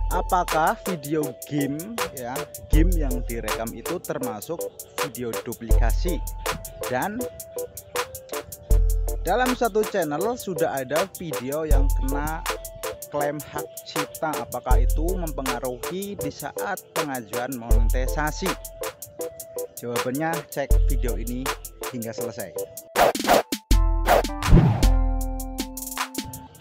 apakah video game yang direkam itu termasuk video duplikasi. Dan dalam satu channel sudah ada video yang kena klaim hak cipta. Apakah itu mempengaruhi di saat pengajuan monetisasi? Jawabannya cek video ini hingga selesai.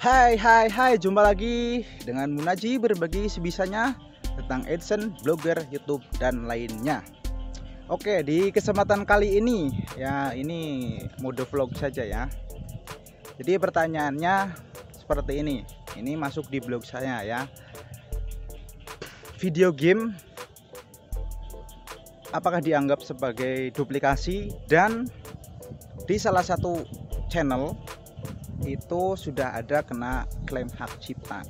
Hai, jumpa lagi dengan Munaji, berbagi sebisanya tentang AdSense, blogger, YouTube, dan lainnya. Oke, di kesempatan kali ini ya, ini mode vlog saja ya. Jadi pertanyaannya seperti ini. Ini masuk di blog saya ya. Video game apakah dianggap sebagai duplikasi? Dan di salah satu channel itu sudah ada kena klaim hak cipta.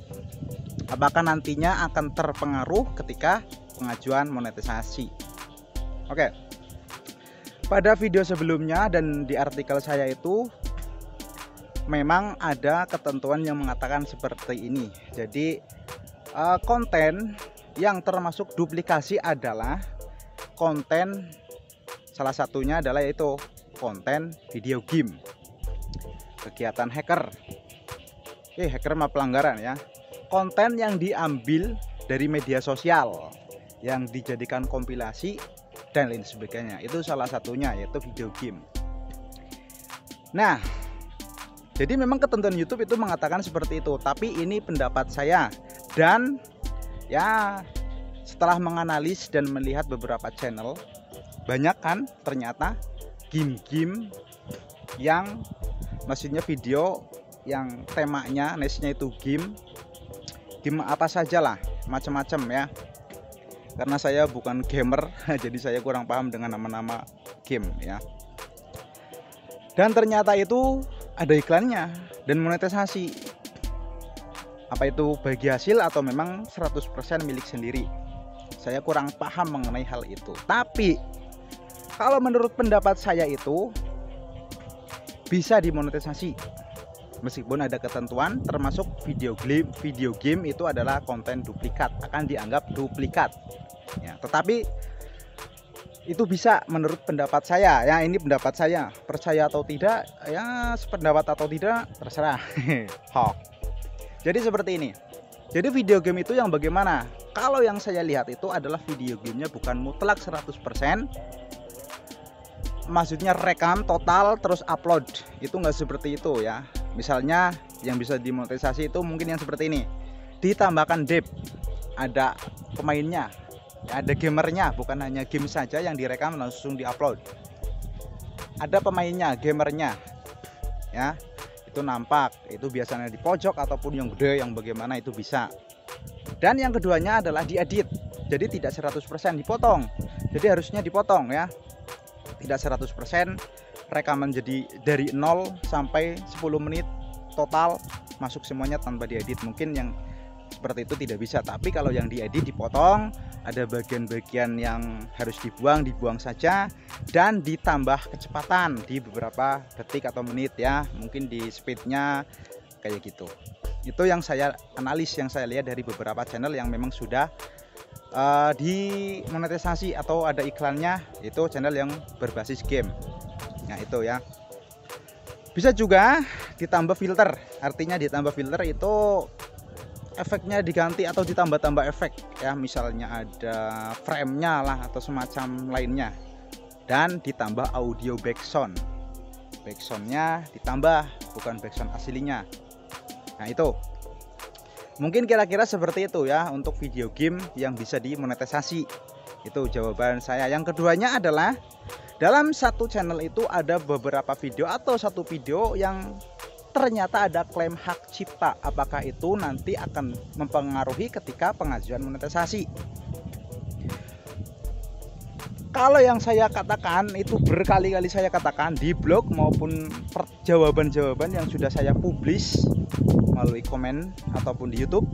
Apakah nantinya akan terpengaruh ketika pengajuan monetisasi? Oke. Pada video sebelumnya dan di artikel saya itu memang ada ketentuan yang mengatakan seperti ini. Jadi konten yang termasuk duplikasi adalah konten, salah satunya adalah yaitu konten video game, kegiatan hacker. Hacker mah pelanggaran ya. Konten yang diambil dari media sosial yang dijadikan kompilasi dan lain sebagainya. Itu salah satunya yaitu video game. Nah, jadi memang ketentuan YouTube itu mengatakan seperti itu. Tapi ini pendapat saya. Dan ya, setelah menganalisis dan melihat beberapa channel, banyak kan ternyata game-game yang maksudnya video yang temanya niche-nya itu game apa saja lah, macam-macam ya. Karena saya bukan gamer jadi saya kurang paham dengan nama-nama game ya. Dan ternyata itu ada iklannya dan monetisasi. Apa itu bagi hasil atau memang 100% milik sendiri? Saya kurang paham mengenai hal itu. Tapi kalau menurut pendapat saya itu bisa dimonetisasi meskipun ada ketentuan, termasuk video game itu adalah konten duplikat, akan dianggap duplikat ya. Tetapi itu bisa menurut pendapat saya ya, ini pendapat saya, percaya atau tidak ya, sependapat atau tidak terserah. Jadi seperti ini. Jadi video game itu yang bagaimana? Kalau yang saya lihat itu adalah video gamenya bukan mutlak 100%, maksudnya rekam total terus upload, itu nggak seperti itu ya. Misalnya yang bisa dimonetisasi itu mungkin yang seperti ini, ditambahkan dep, ada pemainnya, ada gamernya, bukan hanya game saja yang direkam langsung diupload. Ada pemainnya, gamernya, ya, itu nampak. Itu biasanya di pojok ataupun yang gede, yang bagaimana itu bisa. Dan yang keduanya adalah diedit, jadi tidak 100% dipotong. Jadi harusnya dipotong ya, tidak 100% rekaman, jadi dari 0 sampai 10 menit total masuk semuanya tanpa diedit. Mungkin yang seperti itu tidak bisa, tapi kalau yang diedit dipotong, ada bagian-bagian yang harus dibuang saja, dan ditambah kecepatan di beberapa detik atau menit ya, mungkin di speednya kayak gitu. Itu yang saya analis, yang saya lihat dari beberapa channel yang memang sudah dimonetisasi atau ada iklannya, itu channel yang berbasis game. Nah itu ya. Bisa juga ditambah filter, artinya ditambah filter itu efeknya diganti atau ditambah-tambah efek ya, misalnya ada frame-nya lah atau semacam lainnya, dan ditambah audio backsoundnya ditambah, bukan backsound aslinya. Nah itu mungkin kira-kira seperti itu ya untuk video game yang bisa dimonetisasi. Itu jawaban saya. Yang keduanya adalah dalam satu channel itu ada beberapa video atau satu video yang ternyata ada klaim hak cipta. Apakah itu nanti akan mempengaruhi ketika pengajuan monetisasi? Kalau yang saya katakan itu berkali-kali saya katakan di blog maupun jawaban-jawaban yang sudah saya publish melalui komen ataupun di YouTube.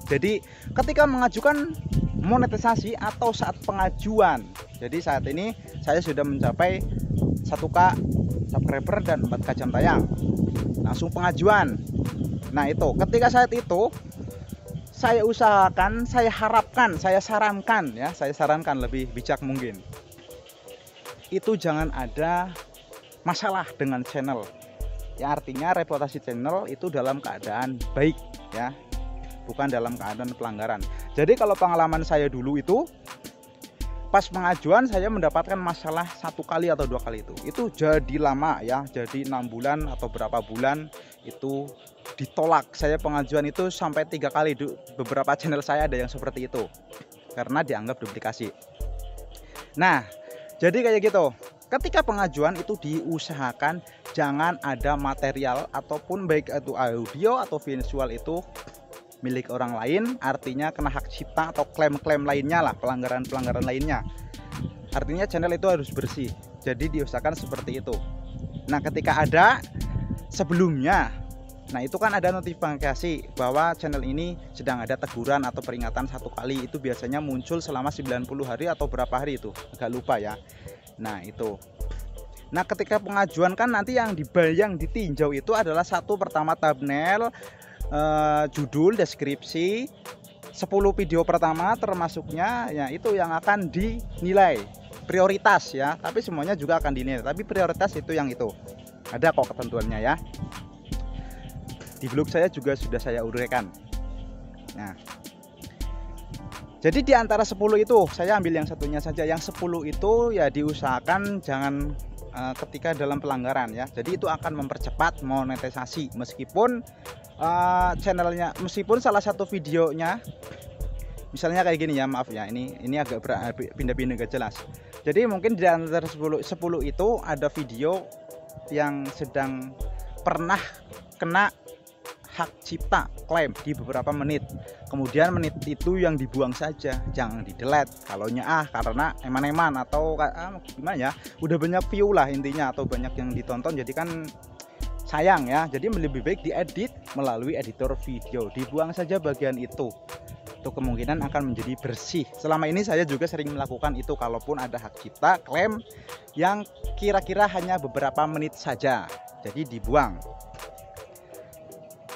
Jadi ketika mengajukan monetisasi atau saat pengajuan, jadi saat ini saya sudah mencapai 1K subscriber dan 4K jam tayang, langsung pengajuan. Nah itu ketika saat itu saya usahakan, saya harapkan, saya sarankan ya, saya sarankan lebih bijak mungkin. Itu jangan ada masalah dengan channel. Ya artinya reputasi channel itu dalam keadaan baik ya, bukan dalam keadaan pelanggaran. Jadi kalau pengalaman saya dulu itu pas pengajuan saya mendapatkan masalah 1 kali atau 2 kali itu jadi lama ya, jadi 6 bulan atau berapa bulan itu ditolak. Saya pengajuan itu sampai 3 kali, beberapa channel saya ada yang seperti itu karena dianggap duplikasi. Nah jadi kayak gitu, ketika pengajuan itu diusahakan jangan ada material ataupun baik itu audio atau visual itu milik orang lain, artinya kena hak cipta atau klaim-klaim lainnya lah, pelanggaran-pelanggaran lainnya. Artinya channel itu harus bersih, jadi diusahakan seperti itu. Nah ketika ada sebelumnya, nah itu kan ada notifikasi bahwa channel ini sedang ada teguran atau peringatan 1 kali, itu biasanya muncul selama 90 hari atau berapa hari itu, agak lupa ya. Nah itu. Nah ketika pengajuan kan nanti yang ditinjau itu adalah satu, pertama thumbnail, judul, deskripsi, 10 video pertama termasuknya ya, itu yang akan dinilai prioritas ya, tapi semuanya juga akan dinilai, tapi prioritas itu yang itu ada kok ketentuannya ya, di blog saya juga sudah saya uraikan. Nah jadi di antara 10 itu saya ambil yang satunya saja, yang 10 itu ya diusahakan jangan ketika dalam pelanggaran ya, jadi itu akan mempercepat monetisasi meskipun channelnya, meskipun salah satu videonya misalnya kayak gini ya, maaf ya, ini agak pindah-pindah gak jelas. Jadi mungkin di antara 10 itu ada video yang sedang pernah kena hak cipta klaim di beberapa menit, kemudian menit itu yang dibuang saja, jangan di delete kalaunya karena eman-eman atau gimana ya, udah banyak view lah intinya atau banyak yang ditonton, jadi kan sayang ya. Jadi lebih baik diedit melalui editor video, dibuang saja bagian itu kemungkinan akan menjadi bersih. Selama ini saya juga sering melakukan itu, kalaupun ada hak cipta klaim yang kira-kira hanya beberapa menit saja, jadi dibuang.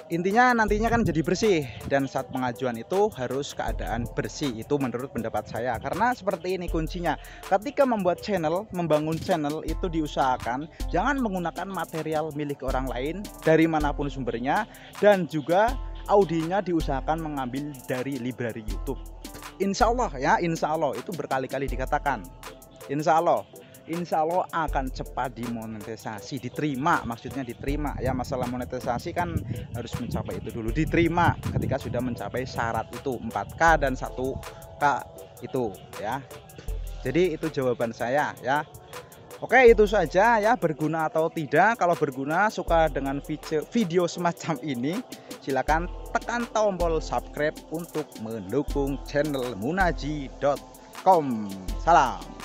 Intinya nantinya kan jadi bersih, dan saat pengajuan itu harus keadaan bersih, itu menurut pendapat saya. Karena seperti ini kuncinya, ketika membuat channel, membangun channel itu diusahakan jangan menggunakan material milik orang lain dari manapun sumbernya, dan juga audionya diusahakan mengambil dari library YouTube. Insya Allah ya, insya Allah itu berkali-kali dikatakan, insya Allah akan cepat dimonetisasi, diterima, maksudnya diterima ya. Masalah monetisasi kan harus mencapai itu dulu, diterima ketika sudah mencapai syarat itu 4K dan 1K itu ya. Jadi itu jawaban saya ya. Oke, itu saja ya, berguna atau tidak. Kalau berguna, suka dengan video semacam ini, silakan tekan tombol subscribe untuk mendukung channel munaji.com. Salam.